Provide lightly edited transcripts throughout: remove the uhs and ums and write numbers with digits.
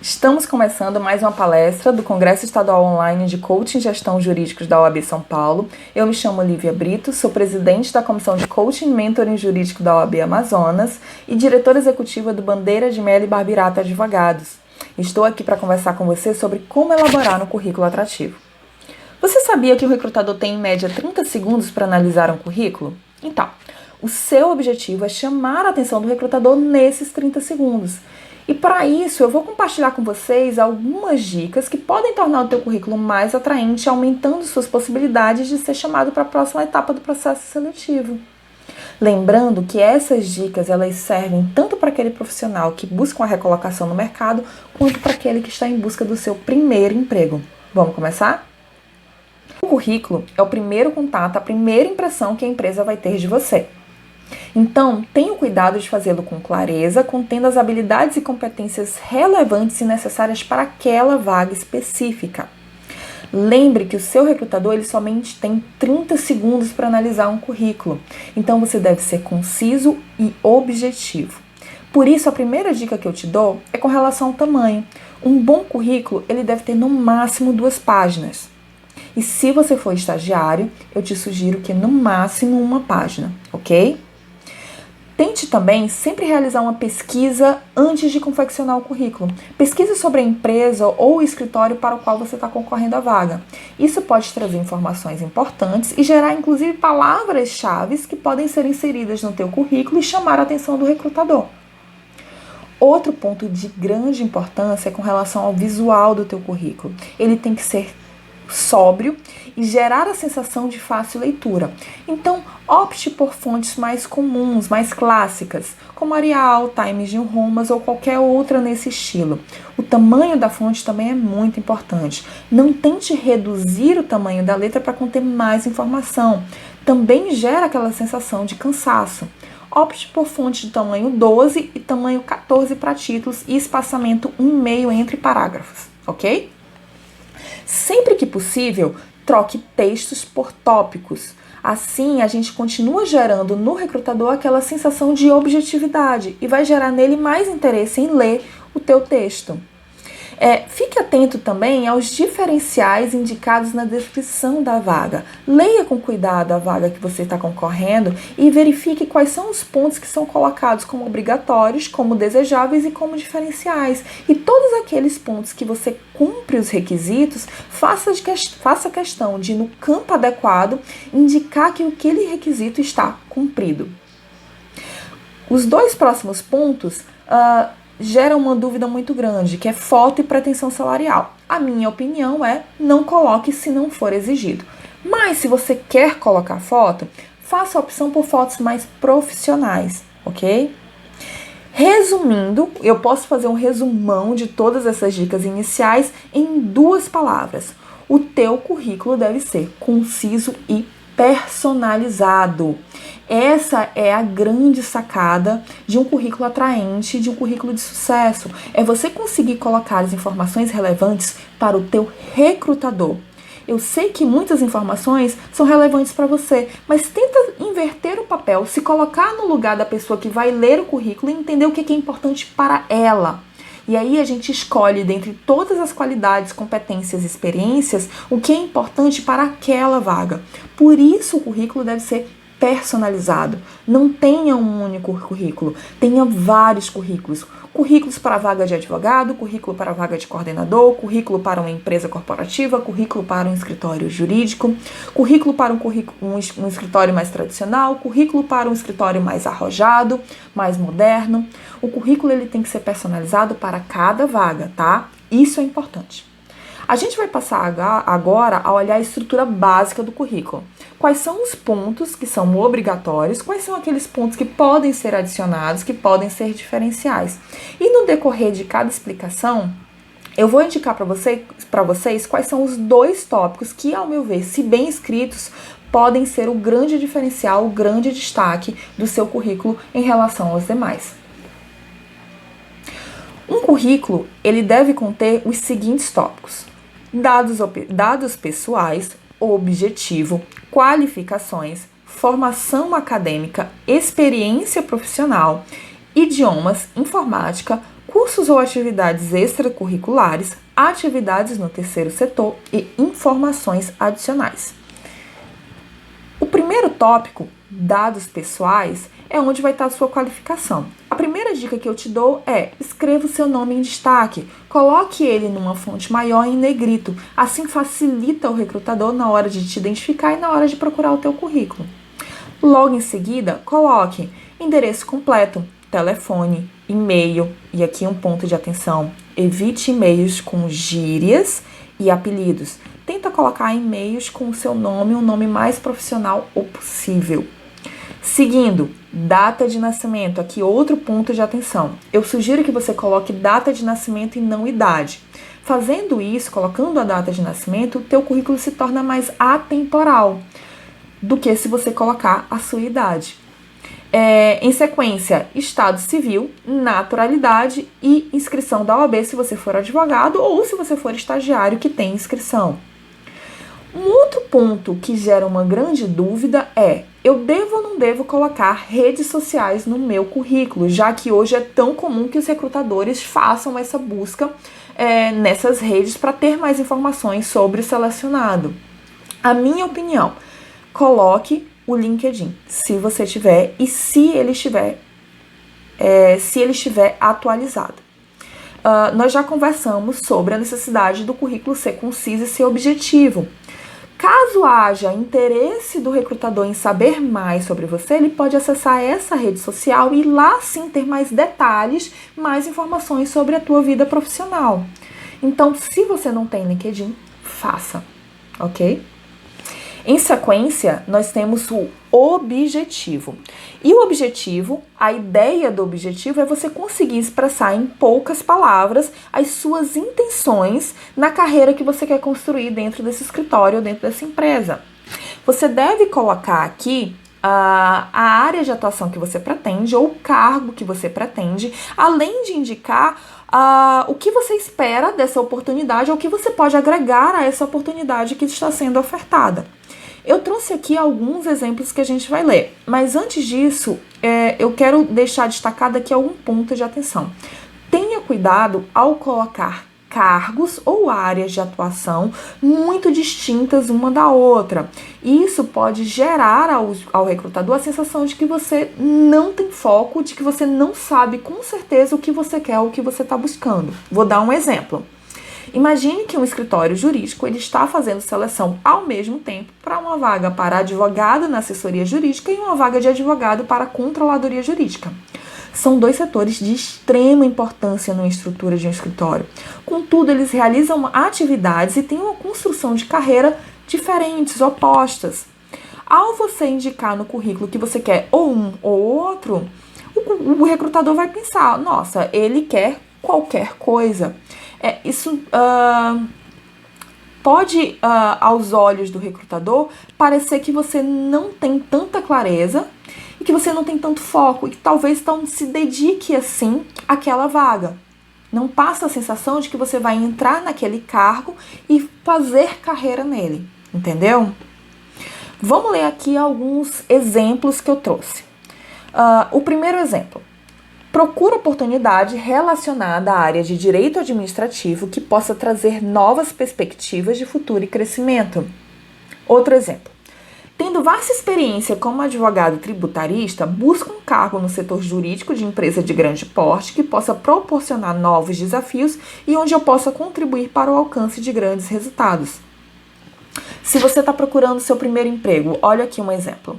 Estamos começando mais uma palestra do Congresso Estadual Online de Coaching e Gestão Jurídicos da OAB São Paulo. Eu me chamo Lívia Brito, sou presidente da Comissão de Coaching e Mentoring Jurídico da OAB Amazonas e diretora executiva do Bandeira de Melo e Barbirata Advogados. Estou aqui para conversar com você sobre como elaborar um currículo atrativo. Você sabia que o recrutador tem em média 30 segundos para analisar um currículo? Então, o seu objetivo é chamar a atenção do recrutador nesses 30 segundos. E para isso, eu vou compartilhar com vocês algumas dicas que podem tornar o teu currículo mais atraente, aumentando suas possibilidades de ser chamado para a próxima etapa do processo seletivo. Lembrando que essas dicas elas servem tanto para aquele profissional que busca uma recolocação no mercado, quanto para aquele que está em busca do seu primeiro emprego. Vamos começar? O currículo é o primeiro contato, a primeira impressão que a empresa vai ter de você. Então, tenha o cuidado de fazê-lo com clareza, contendo as habilidades e competências relevantes e necessárias para aquela vaga específica. Lembre que o seu recrutador ele somente tem 30 segundos para analisar um currículo, então você deve ser conciso e objetivo. Por isso, a primeira dica que eu te dou é com relação ao tamanho. Um bom currículo ele deve ter no máximo 2 páginas. E se você for estagiário, eu te sugiro que no máximo 1 página, ok? Tente também sempre realizar uma pesquisa antes de confeccionar o currículo. Pesquise sobre a empresa ou o escritório para o qual você está concorrendo à vaga. Isso pode trazer informações importantes e gerar inclusive palavras-chave que podem ser inseridas no teu currículo e chamar a atenção do recrutador. Outro ponto de grande importância é com relação ao visual do teu currículo. Ele tem que ser sóbrio e gerar a sensação de fácil leitura. Então, opte por fontes mais comuns, mais clássicas, como Arial, Times New Roman ou qualquer outra nesse estilo. O tamanho da fonte também é muito importante. Não tente reduzir o tamanho da letra para conter mais informação. Também gera aquela sensação de cansaço. Opte por fonte de tamanho 12 e tamanho 14 para títulos e espaçamento 1,5 entre parágrafos, ok? Sempre que possível, troque textos por tópicos. Assim, a gente continua gerando no recrutador aquela sensação de objetividade e vai gerar nele mais interesse em ler o teu texto. Fique atento também aos diferenciais indicados na descrição da vaga. Leia com cuidado a vaga que você está concorrendo e verifique quais são os pontos que são colocados como obrigatórios, como desejáveis e como diferenciais. E todos aqueles pontos que você cumpre os requisitos, faça questão de, no campo adequado, indicar que aquele requisito está cumprido. Os 2 próximos pontos gera uma dúvida muito grande, que é foto e pretensão salarial. A minha opinião é, não coloque se não for exigido. Mas se você quer colocar foto, faça a opção por fotos mais profissionais, ok? Resumindo, eu posso fazer um resumão de todas essas dicas iniciais em 2 palavras. O teu currículo deve ser conciso e personalizado. Essa é a grande sacada de um currículo atraente, de um currículo de sucesso. É você conseguir colocar as informações relevantes para o teu recrutador. Eu sei que muitas informações são relevantes para você, mas tenta inverter o papel, se colocar no lugar da pessoa que vai ler o currículo e entender o que é importante para ela. E aí a gente escolhe, dentre todas as qualidades, competências e experiências, o que é importante para aquela vaga. Por isso o currículo deve ser personalizado. Não tenha um único currículo, tenha vários currículos. Currículos para a vaga de advogado, currículo para a vaga de coordenador, currículo para uma empresa corporativa, currículo para um escritório jurídico, currículo para um escritório mais tradicional, currículo para um escritório mais arrojado, mais moderno. O currículo ele tem que ser personalizado para cada vaga, tá? Isso é importante. A gente vai passar agora a olhar a estrutura básica do currículo. Quais são os pontos que são obrigatórios, quais são aqueles pontos que podem ser adicionados, que podem ser diferenciais. E no decorrer de cada explicação, eu vou indicar para vocês quais são os 2 tópicos que, ao meu ver, se bem escritos, podem ser o grande diferencial, o grande destaque do seu currículo em relação aos demais. Um currículo, ele deve conter os seguintes tópicos: dados pessoais, objetivo, qualificações, formação acadêmica, experiência profissional, idiomas, informática, cursos ou atividades extracurriculares, atividades no terceiro setor e informações adicionais. O primeiro tópico, dados pessoais, é onde vai estar a sua qualificação. A primeira dica que eu te dou é: escreva o seu nome em destaque, coloque ele numa fonte maior em negrito, assim facilita o recrutador na hora de te identificar e na hora de procurar o teu currículo. Logo em seguida, coloque endereço completo, telefone, e-mail, e aqui um ponto de atenção: evite e-mails com gírias e apelidos. Tenta colocar e-mails com o seu nome, um nome mais profissional o possível. Seguindo, data de nascimento, aqui outro ponto de atenção. Eu sugiro que você coloque data de nascimento e não idade. Fazendo isso, colocando a data de nascimento, o teu currículo se torna mais atemporal do que se você colocar a sua idade. Em sequência, estado civil, naturalidade e inscrição da OAB se você for advogado ou se você for estagiário que tem inscrição. Um outro ponto que gera uma grande dúvida é: eu devo ou não devo colocar redes sociais no meu currículo, já que hoje é tão comum que os recrutadores façam essa busca nessas redes para ter mais informações sobre o selecionado. A minha opinião, coloque o LinkedIn, se você tiver e se ele estiver atualizado. Nós já conversamos sobre a necessidade do currículo ser conciso e ser objetivo. Caso haja interesse do recrutador em saber mais sobre você, ele pode acessar essa rede social e lá sim ter mais detalhes, mais informações sobre a tua vida profissional. Então, se você não tem LinkedIn, faça, ok? Em sequência, nós temos o objetivo. E o objetivo, a ideia do objetivo é você conseguir expressar em poucas palavras as suas intenções na carreira que você quer construir dentro desse escritório ou dentro dessa empresa. Você deve colocar aqui a área de atuação que você pretende ou o cargo que você pretende, além de indicar o que você espera dessa oportunidade ou o que você pode agregar a essa oportunidade que está sendo ofertada. Eu trouxe aqui alguns exemplos que a gente vai ler, mas antes disso, eu quero deixar destacado aqui algum ponto de atenção. Tenha cuidado ao colocar cargos ou áreas de atuação muito distintas uma da outra. Isso pode gerar ao recrutador a sensação de que você não tem foco, de que você não sabe com certeza o que você quer ou o que você está buscando. Vou dar um exemplo. Imagine que um escritório jurídico ele está fazendo seleção ao mesmo tempo para uma vaga para advogado na assessoria jurídica e uma vaga de advogado para a controladoria jurídica. São dois setores de extrema importância na estrutura de um escritório. Contudo, eles realizam atividades e têm uma construção de carreira diferentes, opostas. Ao você indicar no currículo que você quer ou um ou outro, o recrutador vai pensar: nossa, ele quer qualquer coisa. Isso pode, aos olhos do recrutador, parecer que você não tem tanta clareza e que você não tem tanto foco e que talvez não se dedique assim àquela vaga. Não passa a sensação de que você vai entrar naquele cargo e fazer carreira nele, entendeu? Vamos ler aqui alguns exemplos que eu trouxe. O primeiro exemplo: procura oportunidade relacionada à área de direito administrativo que possa trazer novas perspectivas de futuro e crescimento. Outro exemplo: tendo vasta experiência como advogado tributarista, busca um cargo no setor jurídico de empresa de grande porte que possa proporcionar novos desafios e onde eu possa contribuir para o alcance de grandes resultados. Se você está procurando seu primeiro emprego, olha aqui um exemplo.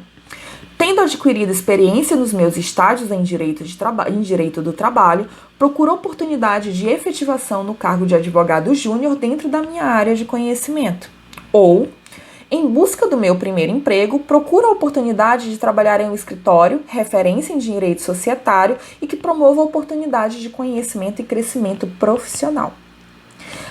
Tendo adquirido experiência nos meus estágios em direito do trabalho, procuro oportunidade de efetivação no cargo de advogado júnior dentro da minha área de conhecimento. Ou, em busca do meu primeiro emprego, procuro a oportunidade de trabalhar em um escritório, referência em direito societário e que promova oportunidades de conhecimento e crescimento profissional.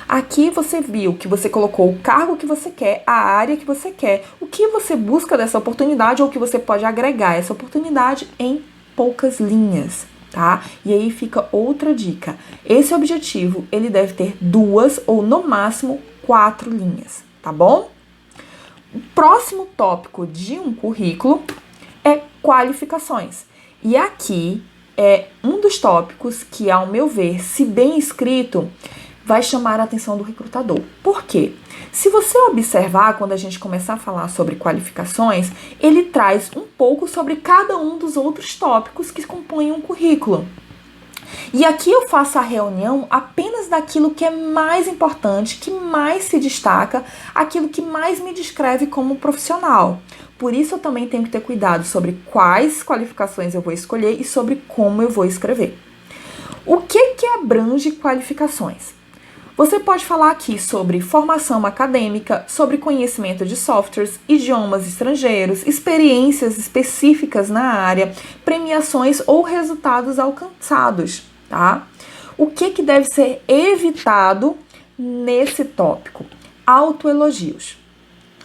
Aqui você viu que você colocou o cargo que você quer, a área que você quer, o que você busca dessa oportunidade ou o que você pode agregar a essa oportunidade em poucas linhas, tá? E aí fica outra dica. Esse objetivo, ele deve ter 2 ou no máximo 4 linhas, tá bom? O próximo tópico de um currículo é qualificações. E aqui é um dos tópicos que, ao meu ver, se bem escrito, vai chamar a atenção do recrutador. Por quê? Se você observar, quando a gente começar a falar sobre qualificações, ele traz um pouco sobre cada um dos outros tópicos que compõem um currículo. E aqui eu faço a reunião apenas daquilo que é mais importante, que mais se destaca, aquilo que mais me descreve como profissional. Por isso eu também tenho que ter cuidado sobre quais qualificações eu vou escolher e sobre como eu vou escrever. O que abrange qualificações? Você pode falar aqui sobre formação acadêmica, sobre conhecimento de softwares, idiomas estrangeiros, experiências específicas na área, premiações ou resultados alcançados, tá? O que deve ser evitado nesse tópico? Autoelogios.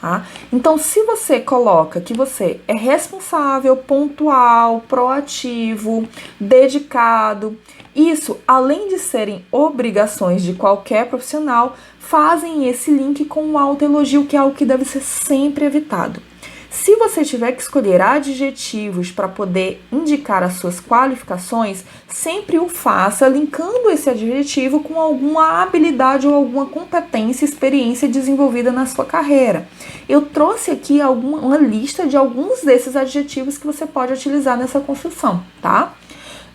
Tá? Então, se você coloca que você é responsável, pontual, proativo, dedicado, isso, além de serem obrigações de qualquer profissional, fazem esse link com o autoelogio, que é algo que deve ser sempre evitado. Se você tiver que escolher adjetivos para poder indicar as suas qualificações, sempre o faça linkando esse adjetivo com alguma habilidade ou alguma competência e experiência desenvolvida na sua carreira. Eu trouxe aqui uma lista de alguns desses adjetivos que você pode utilizar nessa construção, tá?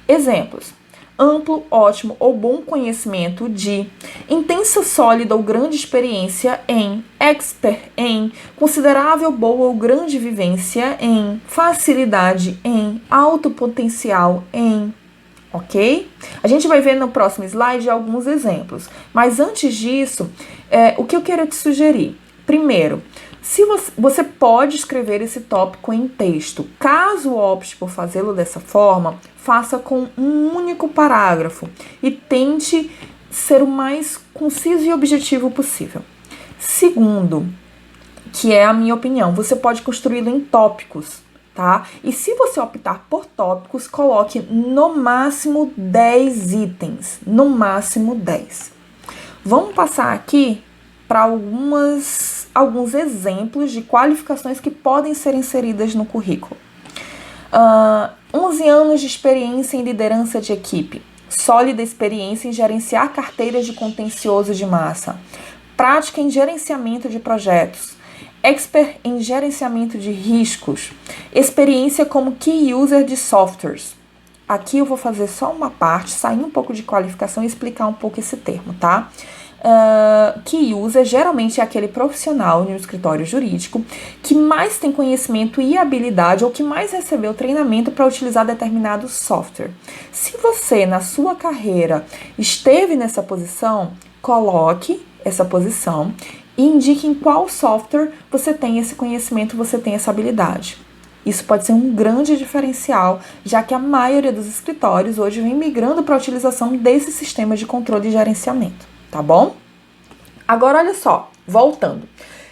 Exemplos: amplo, ótimo ou bom conhecimento de, intensa, sólida ou grande experiência em, expert em, considerável, boa ou grande vivência em, facilidade em, alto potencial em, ok? A gente vai ver no próximo slide alguns exemplos, mas antes disso, o que eu quero te sugerir? Primeiro, se você pode escrever esse tópico em texto. Caso opte por fazê-lo dessa forma, faça com um único parágrafo e tente ser o mais conciso e objetivo possível. Segundo, que é a minha opinião, você pode construí-lo em tópicos, tá? E se você optar por tópicos, coloque no máximo 10 itens, no máximo 10. Vamos passar aqui para alguns exemplos de qualificações que podem ser inseridas no currículo. 11 anos de experiência em liderança de equipe, sólida experiência em gerenciar carteiras de contencioso de massa, prática em gerenciamento de projetos, expert em gerenciamento de riscos, experiência como key user de softwares. Aqui eu vou fazer só uma parte, sair um pouco de qualificação e explicar um pouco esse termo, tá? Key user geralmente é aquele profissional no escritório jurídico que mais tem conhecimento e habilidade ou que mais recebeu treinamento para utilizar determinado software. Se você, na sua carreira, esteve nessa posição, coloque essa posição e indique em qual software você tem esse conhecimento, você tem essa habilidade. Isso pode ser um grande diferencial, já que a maioria dos escritórios hoje vem migrando para a utilização desse sistema de controle e gerenciamento. Tá bom? Agora, olha só, voltando.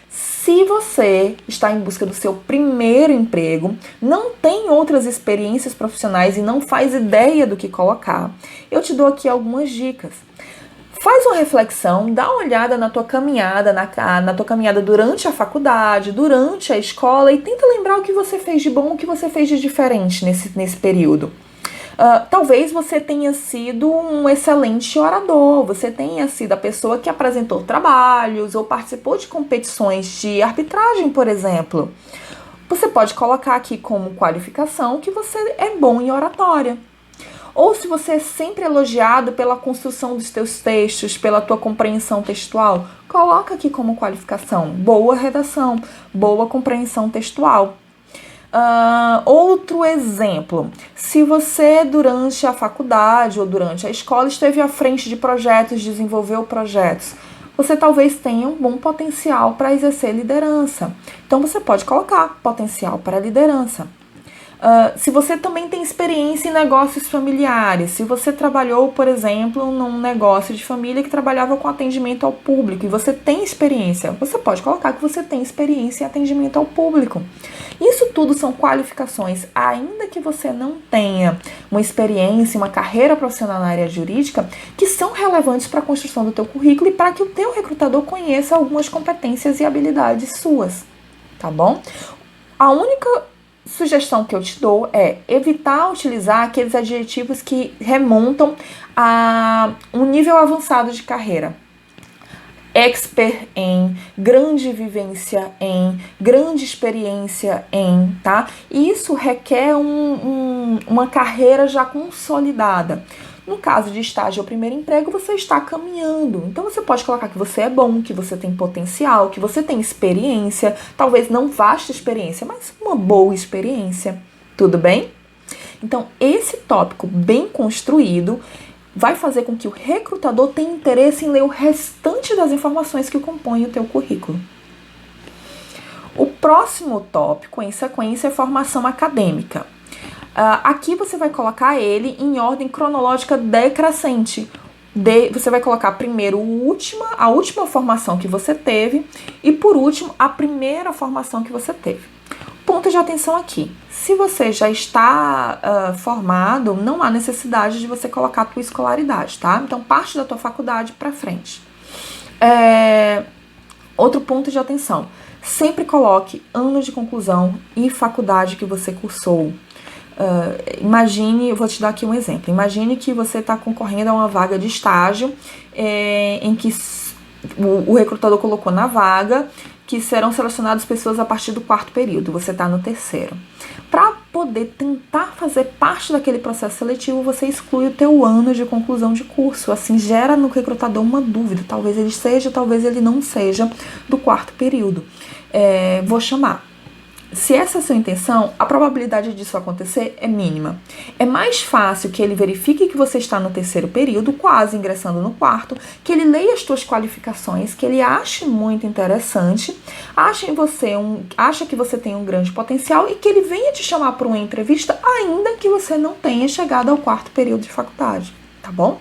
Se você está em busca do seu primeiro emprego, não tem outras experiências profissionais e não faz ideia do que colocar, eu te dou aqui algumas dicas. Faz uma reflexão, dá uma olhada na tua caminhada, na tua caminhada durante a faculdade, durante a escola e tenta lembrar o que você fez de bom, o que você fez de diferente nesse período. Talvez você tenha sido um excelente orador, você tenha sido a pessoa que apresentou trabalhos ou participou de competições de arbitragem, por exemplo. Você pode colocar aqui como qualificação que você é bom em oratória. Ou se você é sempre elogiado pela construção dos teus textos, pela tua compreensão textual, coloca aqui como qualificação boa redação, boa compreensão textual. Outro exemplo, se você durante a faculdade ou durante a escola esteve à frente de projetos, desenvolveu projetos, você talvez tenha um bom potencial para exercer liderança. Então você pode colocar potencial para liderança. Se você também tem experiência em negócios familiares, se você trabalhou, por exemplo, num negócio de família que trabalhava com atendimento ao público e você tem experiência, você pode colocar que você tem experiência em atendimento ao público. Isso tudo são qualificações, ainda que você não tenha uma experiência, uma carreira profissional na área jurídica, que são relevantes para a construção do teu currículo e para que o teu recrutador conheça algumas competências e habilidades suas, tá bom? A única sugestão que eu te dou é evitar utilizar aqueles adjetivos que remontam a um nível avançado de carreira. Expert em, grande vivência em, grande experiência em, tá? E isso requer uma carreira já consolidada. No caso de estágio ou primeiro emprego, você está caminhando. Então você pode colocar que você é bom, que você tem potencial, que você tem experiência, talvez não vasta experiência, mas uma boa experiência. Tudo bem? Então esse tópico bem construído vai fazer com que o recrutador tenha interesse em ler o restante das informações que compõem o teu currículo. O próximo tópico, em sequência, é formação acadêmica. Aqui você vai colocar ele em ordem cronológica decrescente. Você vai colocar primeiro a última formação que você teve e, por último, a primeira formação que você teve. Ponto de atenção aqui. Se você já está formado, não há necessidade de você colocar a tua escolaridade, tá? Então, parte da tua faculdade para frente. Outro ponto de atenção. Sempre coloque ano de conclusão e faculdade que você cursou. Imagine, eu vou te dar aqui um exemplo. Imagine que você está concorrendo a uma vaga de estágio em que o recrutador colocou na vaga que serão selecionadas pessoas a partir do 4º período, você está no 3º. Para poder tentar fazer parte daquele processo seletivo, você exclui o teu ano de conclusão de curso. Assim, gera no recrutador uma dúvida. Talvez ele seja, talvez ele não seja do 4º período. Vou chamar. Se essa é a sua intenção, a probabilidade disso acontecer é mínima. É mais fácil que ele verifique que você está no 3º período, quase ingressando no 4º, que ele leia as tuas qualificações, que ele ache muito interessante, acha que você tem um grande potencial e que ele venha te chamar para uma entrevista, ainda que você não tenha chegado ao 4º período de faculdade, tá bom?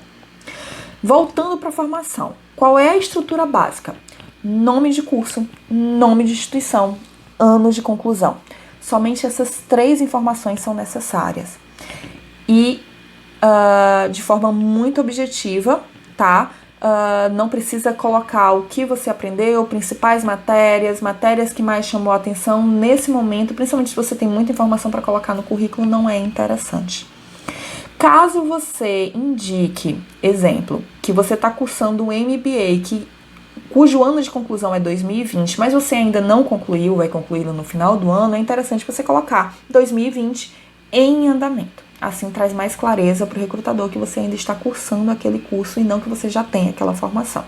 Voltando para a formação, qual é a estrutura básica? Nome de curso, nome de instituição, ano de conclusão. Somente essas 3 informações são necessárias. E de forma muito objetiva, tá? Não precisa colocar o que você aprendeu, principais matérias que mais chamou a atenção nesse momento, principalmente se você tem muita informação para colocar no currículo, não é interessante. Caso você indique, exemplo, que você está cursando um MBA, cujo ano de conclusão é 2020, mas você ainda não concluiu, vai concluí-lo no final do ano, é interessante você colocar 2020 em andamento. Assim traz mais clareza para o recrutador que você ainda está cursando aquele curso e não que você já tem aquela formação.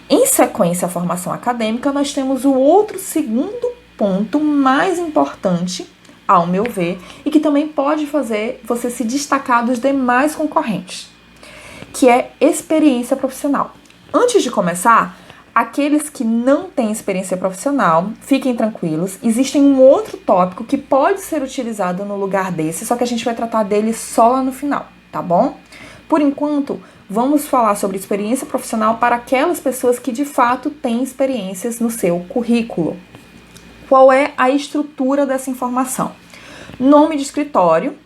Em sequência à formação acadêmica, nós temos o outro segundo ponto mais importante, ao meu ver, e que também pode fazer você se destacar dos demais concorrentes, que é experiência profissional. Antes de começar, aqueles que não têm experiência profissional, fiquem tranquilos, existe um outro tópico que pode ser utilizado no lugar desse, só que a gente vai tratar dele só lá no final, tá bom? Por enquanto, vamos falar sobre experiência profissional para aquelas pessoas que de fato têm experiências no seu currículo. Qual é a estrutura dessa informação? Nome de escritório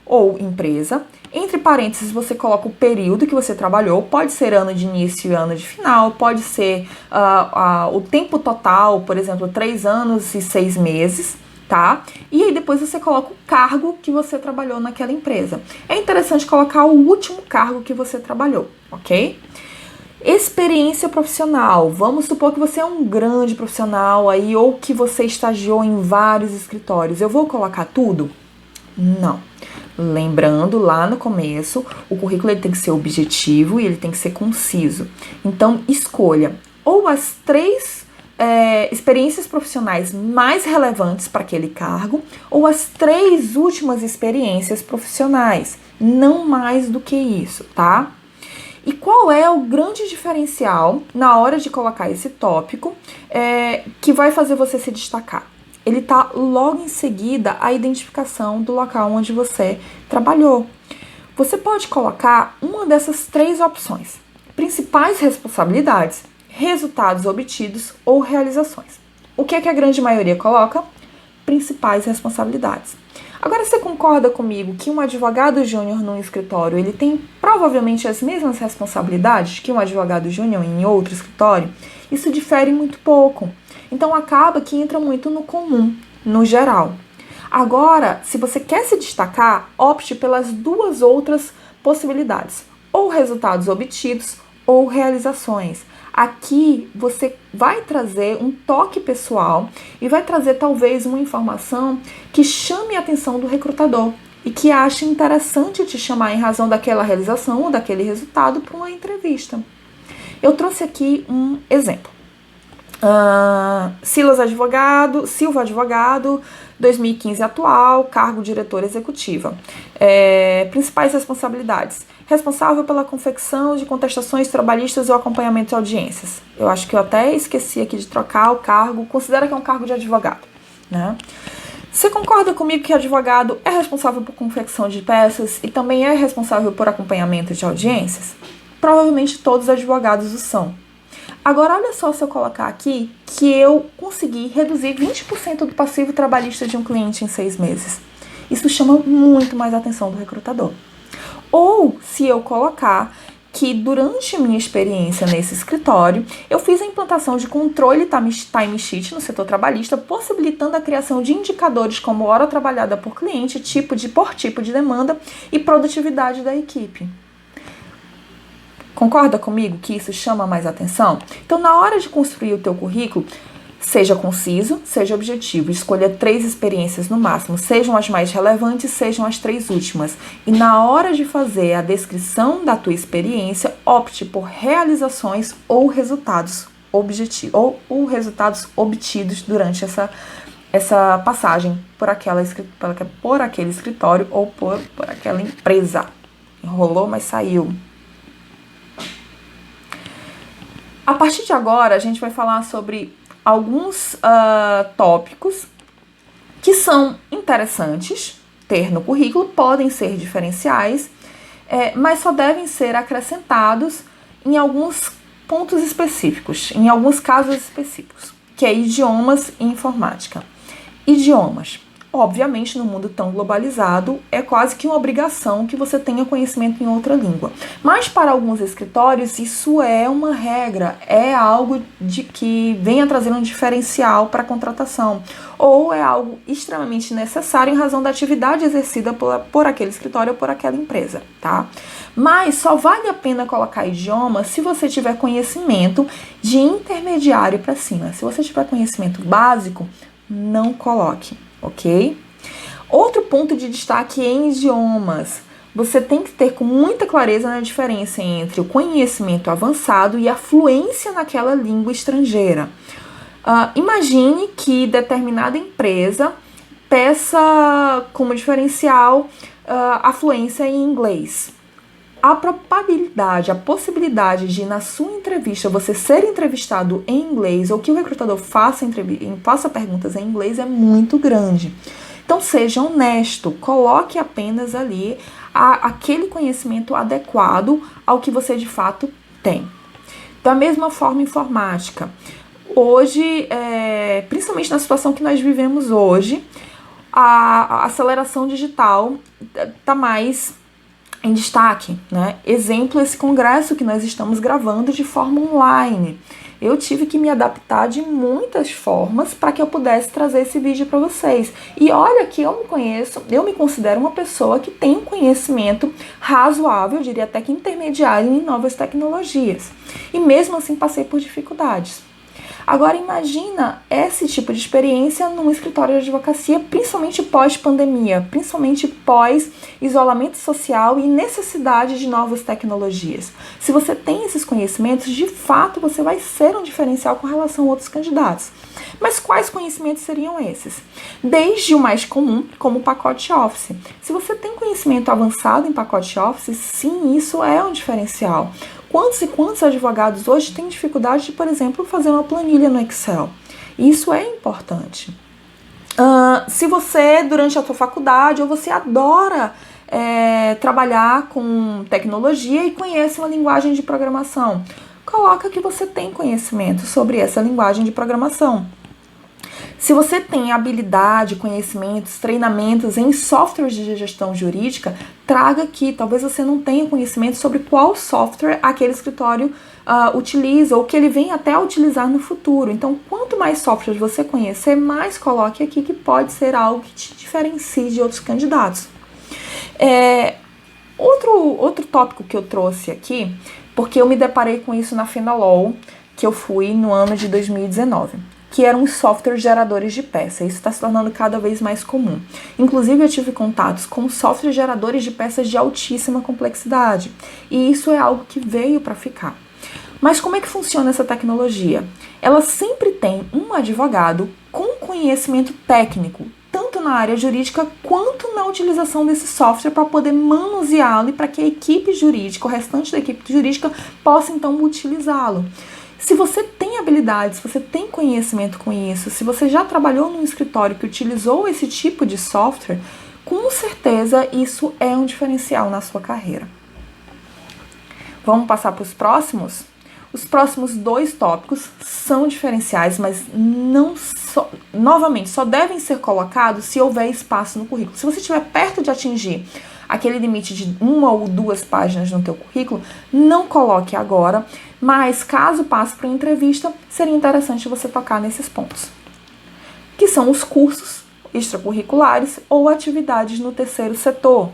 ou empresa. Entre parênteses, você coloca o período que você trabalhou, pode ser ano de início e ano de final, pode ser o tempo total, por exemplo, 3 anos e 6 meses, tá? E aí depois você coloca o cargo que você trabalhou naquela empresa. É interessante colocar o último cargo que você trabalhou, ok? Experiência profissional. Vamos supor que você é um grande profissional aí, ou que você estagiou em vários escritórios. Eu vou colocar tudo? Não. Lembrando, lá no começo, o currículo ele tem que ser objetivo e ele tem que ser conciso. Então, escolha ou as 3 experiências profissionais mais relevantes para aquele cargo, ou as 3 últimas experiências profissionais, não mais do que isso, tá? E qual é o grande diferencial na hora de colocar esse tópico que vai fazer você se destacar? Ele está logo em seguida a identificação do local onde você trabalhou. Você pode colocar uma dessas 3 opções: principais responsabilidades, resultados obtidos ou realizações. O que é que a grande maioria coloca? Principais responsabilidades. Agora, você concorda comigo que um advogado júnior num escritório, ele tem provavelmente as mesmas responsabilidades que um advogado júnior em outro escritório? Isso difere muito pouco. Então, acaba que entra muito no comum, no geral. Agora, se você quer se destacar, opte pelas duas outras possibilidades, ou resultados obtidos ou realizações. Aqui você vai trazer um toque pessoal e vai trazer talvez uma informação que chame a atenção do recrutador e que ache interessante te chamar em razão daquela realização ou daquele resultado para uma entrevista. Eu trouxe aqui um exemplo. Silva Advogado, 2015 atual, cargo diretora executiva. Principais responsabilidades. Responsável pela confecção de contestações trabalhistas e o acompanhamento de audiências. Eu acho que eu até esqueci aqui de trocar o cargo, considera que é um cargo de advogado, né? Você concorda comigo que advogado é responsável por confecção de peças e também é responsável por acompanhamento de audiências? Provavelmente todos os advogados o são. Agora, olha só se eu colocar aqui que eu consegui reduzir 20% do passivo trabalhista de um cliente em 6 meses. Isso chama muito mais a atenção do recrutador. Ou se eu colocar que durante minha experiência nesse escritório, eu fiz a implantação de controle timesheet no setor trabalhista, possibilitando a criação de indicadores como hora trabalhada por cliente, por tipo de demanda e produtividade da equipe. Concorda comigo que isso chama mais atenção? Então, na hora de construir o teu currículo, seja conciso, seja objetivo. Escolha 3 experiências no máximo, sejam as mais relevantes, sejam as 3 últimas. E na hora de fazer a descrição da tua experiência, opte por realizações ou resultados resultados obtidos durante essa passagem por aquele escritório ou por aquela empresa. Enrolou, mas saiu. A partir de agora, a gente vai falar sobre alguns tópicos que são interessantes ter no currículo, podem ser diferenciais, mas só devem ser acrescentados em alguns pontos específicos, em alguns casos específicos, que é idiomas e informática. Idiomas. Obviamente, no mundo tão globalizado, é quase que uma obrigação que você tenha conhecimento em outra língua. Mas para alguns escritórios, isso é uma regra, é algo de que venha trazer um diferencial para a contratação, ou é algo extremamente necessário em razão da atividade exercida por aquele escritório ou por aquela empresa, tá? Mas só vale a pena colocar idioma se você tiver conhecimento de intermediário para cima. Se você tiver conhecimento básico, não coloque. Ok? Outro ponto de destaque em idiomas. Você tem que ter com muita clareza na diferença entre o conhecimento avançado e a fluência naquela língua estrangeira. Imagine que determinada empresa peça como diferencial a fluência em inglês. A possibilidade de na sua entrevista você ser entrevistado em inglês ou que o recrutador faça perguntas em inglês é muito grande. Então seja honesto, coloque apenas ali aquele conhecimento adequado ao que você de fato tem. Da mesma forma, informática. Hoje, principalmente na situação que nós vivemos hoje, a aceleração digital está mais em destaque, né? Exemplo, esse congresso que nós estamos gravando de forma online. Eu tive que me adaptar de muitas formas para que eu pudesse trazer esse vídeo para vocês. E olha que eu me considero uma pessoa que tem um conhecimento razoável, eu diria até que intermediário em novas tecnologias. E mesmo assim passei por dificuldades. Agora imagina esse tipo de experiência num escritório de advocacia, principalmente pós-pandemia, principalmente pós-isolamento social e necessidade de novas tecnologias. Se você tem esses conhecimentos, de fato você vai ser um diferencial com relação a outros candidatos. Mas quais conhecimentos seriam esses? Desde o mais comum, como o pacote Office. Se você tem conhecimento avançado em pacote Office, sim, isso é um diferencial. Quantos e quantos advogados hoje têm dificuldade de, por exemplo, fazer uma planilha no Excel? Isso é importante. Se você, durante a sua faculdade, ou você adora trabalhar com tecnologia e conhece uma linguagem de programação, coloca que você tem conhecimento sobre essa linguagem de programação. Se você tem habilidade, conhecimentos, treinamentos em softwares de gestão jurídica, traga aqui. Talvez você não tenha conhecimento sobre qual software aquele escritório utiliza ou que ele vem até a utilizar no futuro. Então, quanto mais softwares você conhecer, mais coloque aqui, que pode ser algo que te diferencie de outros candidatos. Outro tópico que eu trouxe aqui, porque eu me deparei com isso na Fenalol, que eu fui no ano de 2019, que eram os softwares geradores de peça. Isso está se tornando cada vez mais comum. Inclusive, eu tive contatos com softwares geradores de peças de altíssima complexidade, e isso é algo que veio para ficar. Mas como é que funciona essa tecnologia? Ela sempre tem um advogado com conhecimento técnico, tanto na área jurídica quanto na utilização desse software, para poder manuseá-lo e para que a equipe jurídica, o restante da equipe jurídica, possa então utilizá-lo. Se você tem habilidades, se você tem conhecimento com isso, se você já trabalhou num escritório que utilizou esse tipo de software, com certeza isso é um diferencial na sua carreira. Vamos passar para os próximos? Os próximos 2 tópicos são diferenciais, mas novamente, só devem ser colocados se houver espaço no currículo. Se você estiver perto de atingir aquele limite de 1 ou 2 páginas no teu currículo, não coloque agora, mas caso passe para uma entrevista, seria interessante você tocar nesses pontos, que são os cursos extracurriculares ou atividades no terceiro setor.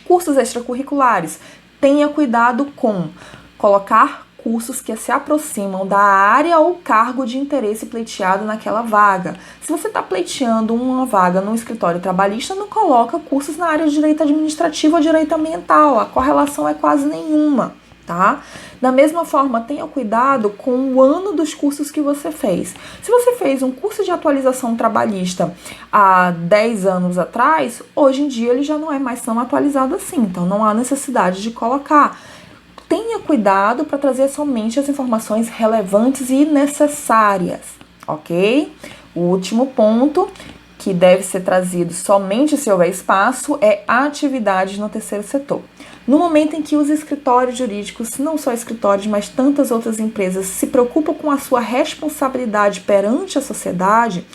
Cursos extracurriculares, tenha cuidado com colocar cursos que se aproximam da área ou cargo de interesse pleiteado naquela vaga. Se você está pleiteando uma vaga no escritório trabalhista, não coloca cursos na área de direito administrativo ou direito ambiental, a correlação é quase nenhuma, tá? Da mesma forma, tenha cuidado com o ano dos cursos que você fez. Se você fez um curso de atualização trabalhista há 10 anos atrás, hoje em dia ele já não é mais tão atualizado assim, então não há necessidade de colocar. Tenha cuidado para trazer somente as informações relevantes e necessárias, ok? O último ponto, que deve ser trazido somente se houver espaço, é atividades no terceiro setor. No momento em que os escritórios jurídicos, não só escritórios, mas tantas outras empresas, se preocupam com a sua responsabilidade perante a sociedade,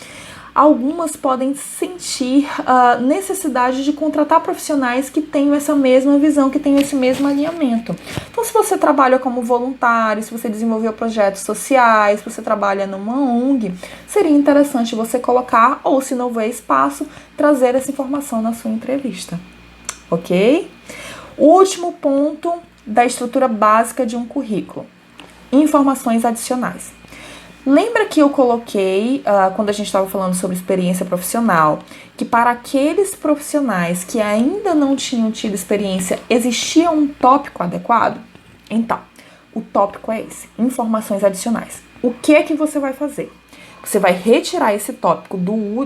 algumas podem sentir a necessidade de contratar profissionais que tenham essa mesma visão, que tenham esse mesmo alinhamento. Então, se você trabalha como voluntário, se você desenvolveu projetos sociais, se você trabalha numa ONG, seria interessante você colocar, ou se não houver espaço, trazer essa informação na sua entrevista, ok? O último ponto da estrutura básica de um currículo: informações adicionais. Lembra que eu coloquei, quando a gente estava falando sobre experiência profissional, que para aqueles profissionais que ainda não tinham tido experiência, existia um tópico adequado? Então, o tópico é esse: informações adicionais. O que é que você vai fazer? Você vai retirar esse tópico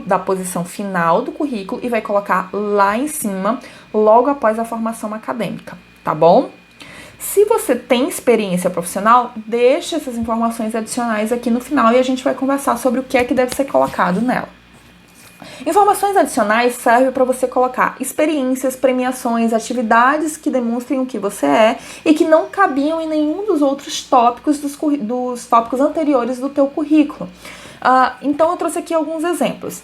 da posição final do currículo e vai colocar lá em cima, logo após a formação acadêmica, tá bom? Se você tem experiência profissional, deixe essas informações adicionais aqui no final e a gente vai conversar sobre o que é que deve ser colocado nela. Informações adicionais servem para você colocar experiências, premiações, atividades que demonstrem o que você é e que não cabiam em nenhum dos outros tópicos dos tópicos anteriores do teu currículo. Então eu trouxe aqui alguns exemplos,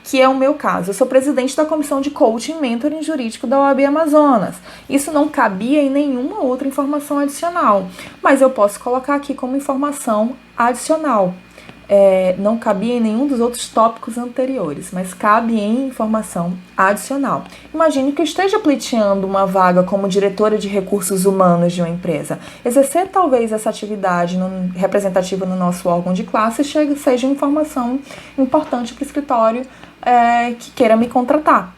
que é o meu caso. Eu sou presidente da Comissão de Coaching e Mentoring Jurídico da OAB Amazonas. Isso não cabia em nenhuma outra informação adicional, mas eu posso colocar aqui como informação adicional. Não cabia em nenhum dos outros tópicos anteriores, mas cabe em informação adicional. Imagine que eu esteja pleiteando uma vaga como diretora de recursos humanos de uma empresa. Exercer talvez essa atividade representativa no nosso órgão de classe seja informação importante para o escritório que queira me contratar.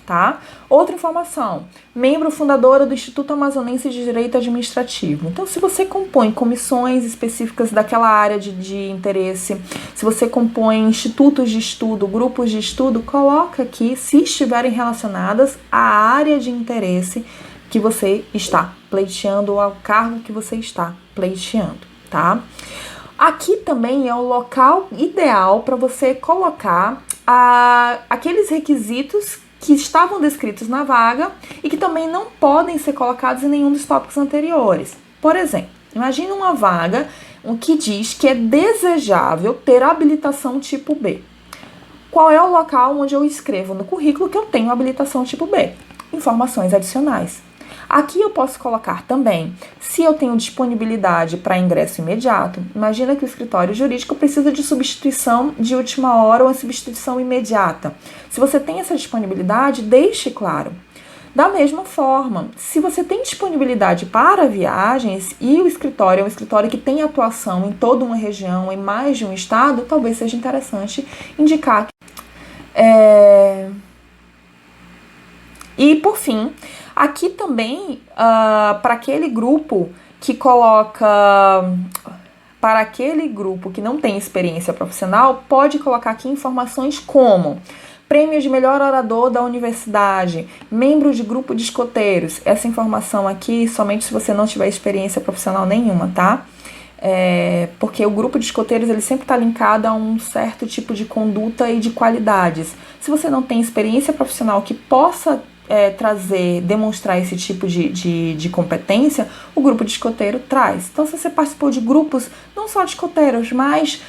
Tá? Outra informação: membro fundadora do Instituto Amazonense de Direito Administrativo. Então, se você compõe comissões específicas daquela área de interesse, se você compõe institutos de estudo, grupos de estudo, coloca aqui, se estiverem relacionadas à área de interesse que você está pleiteando ou ao cargo que você está pleiteando, tá? Aqui também é o local ideal para você colocar aqueles requisitos que estavam descritos na vaga e que também não podem ser colocados em nenhum dos tópicos anteriores. Por exemplo, imagine uma vaga o que diz que é desejável ter habilitação tipo B. Qual é o local onde eu escrevo no currículo que eu tenho habilitação tipo B? Informações adicionais. Aqui eu posso colocar também se eu tenho disponibilidade para ingresso imediato. Imagina que o escritório jurídico precisa de substituição de última hora ou uma substituição imediata. Se você tem essa disponibilidade, deixe claro. Da mesma forma, se você tem disponibilidade para viagens e o escritório é um escritório que tem atuação em toda uma região, em mais de um estado, talvez seja interessante indicar. E, por fim, aqui também, para aquele grupo que coloca... Para aquele grupo que não tem experiência profissional, pode colocar aqui informações como prêmio de melhor orador da universidade, membro de grupo de escoteiros. Essa informação aqui somente se você não tiver experiência profissional nenhuma, tá? Porque o grupo de escoteiros ele sempre está linkado a um certo tipo de conduta e de qualidades. Se você não tem experiência profissional que possa demonstrar esse tipo de competência, o grupo de escoteiro traz. Então, se você participou de grupos, não só de escoteiros, mas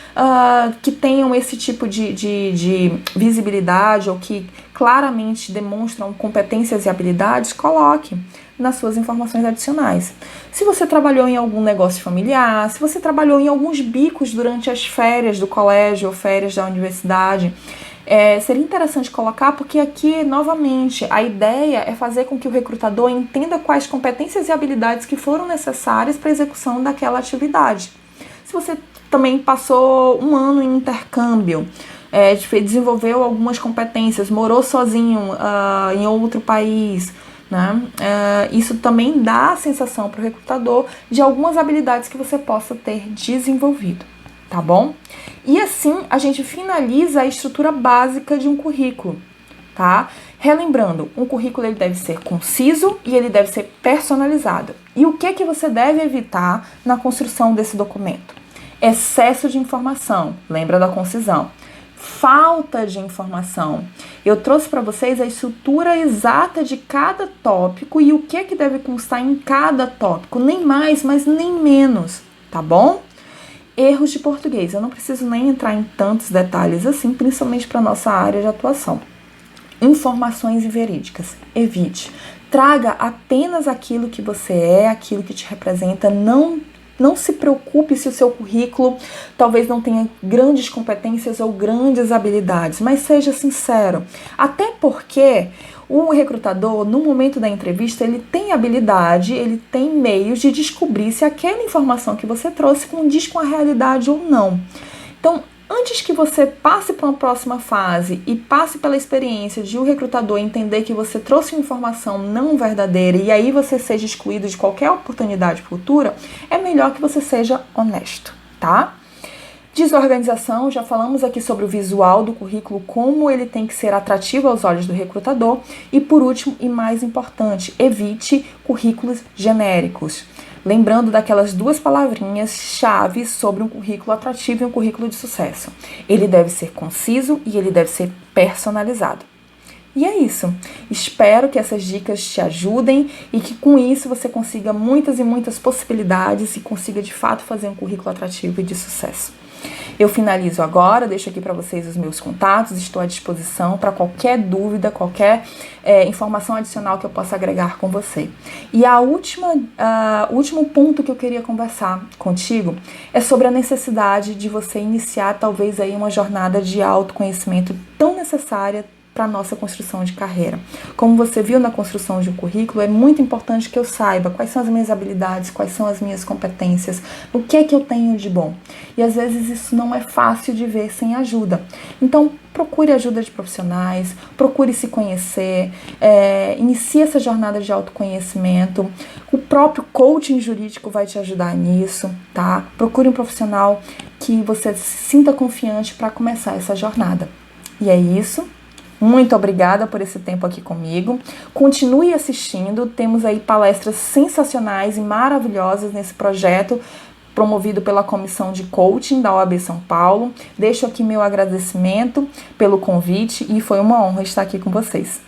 que tenham esse tipo de visibilidade ou que claramente demonstram competências e habilidades, coloque nas suas informações adicionais. Se você trabalhou em algum negócio familiar, se você trabalhou em alguns bicos durante as férias do colégio ou férias da universidade, seria interessante colocar, porque aqui, novamente, a ideia é fazer com que o recrutador entenda quais competências e habilidades que foram necessárias para a execução daquela atividade. Se você também passou um ano em intercâmbio, desenvolveu algumas competências, morou sozinho em outro país, né? Isso também dá a sensação para o recrutador de algumas habilidades que você possa ter desenvolvido. Tá bom? E assim a gente finaliza a estrutura básica de um currículo, tá? Relembrando, um currículo ele deve ser conciso e ele deve ser personalizado. E o que você deve evitar na construção desse documento? Excesso de informação, lembra da concisão. Falta de informação. Eu trouxe para vocês a estrutura exata de cada tópico e o que deve constar em cada tópico, nem mais, mas nem menos, tá bom? Erros de português. Eu não preciso nem entrar em tantos detalhes assim, principalmente para a nossa área de atuação. Informações inverídicas. Evite. Traga apenas aquilo que você é, aquilo que te representa. Não se preocupe se o seu currículo talvez não tenha grandes competências ou grandes habilidades, mas seja sincero. Até porque o recrutador, no momento da entrevista, ele tem habilidade, ele tem meios de descobrir se aquela informação que você trouxe condiz com a realidade ou não. Então, antes que você passe para uma próxima fase e passe pela experiência de o recrutador entender que você trouxe uma informação não verdadeira e aí você seja excluído de qualquer oportunidade futura, é melhor que você seja honesto, tá? Desorganização, já falamos aqui sobre o visual do currículo, como ele tem que ser atrativo aos olhos do recrutador. E por último, e mais importante, evite currículos genéricos. Lembrando daquelas duas palavrinhas-chave sobre um currículo atrativo e um currículo de sucesso. Ele deve ser conciso e ele deve ser personalizado. E é isso. Espero que essas dicas te ajudem e que com isso você consiga muitas e muitas possibilidades e consiga de fato fazer um currículo atrativo e de sucesso. Eu finalizo agora, deixo aqui para vocês os meus contatos, estou à disposição para qualquer dúvida, qualquer informação adicional que eu possa agregar com você. E o último ponto que eu queria conversar contigo é sobre a necessidade de você iniciar talvez aí uma jornada de autoconhecimento tão necessária para a nossa construção de carreira. Como você viu na construção de um currículo, é muito importante que eu saiba quais são as minhas habilidades, quais são as minhas competências, o que é que eu tenho de bom. E às vezes isso não é fácil de ver sem ajuda. Então, procure ajuda de profissionais, procure se conhecer, inicie essa jornada de autoconhecimento. O próprio coaching jurídico vai te ajudar nisso, tá? Procure um profissional que você se sinta confiante para começar essa jornada. E é isso. Muito obrigada por esse tempo aqui comigo. Continue assistindo, temos aí palestras sensacionais e maravilhosas nesse projeto promovido pela Comissão de Coaching da OAB São Paulo. Deixo aqui meu agradecimento pelo convite e foi uma honra estar aqui com vocês.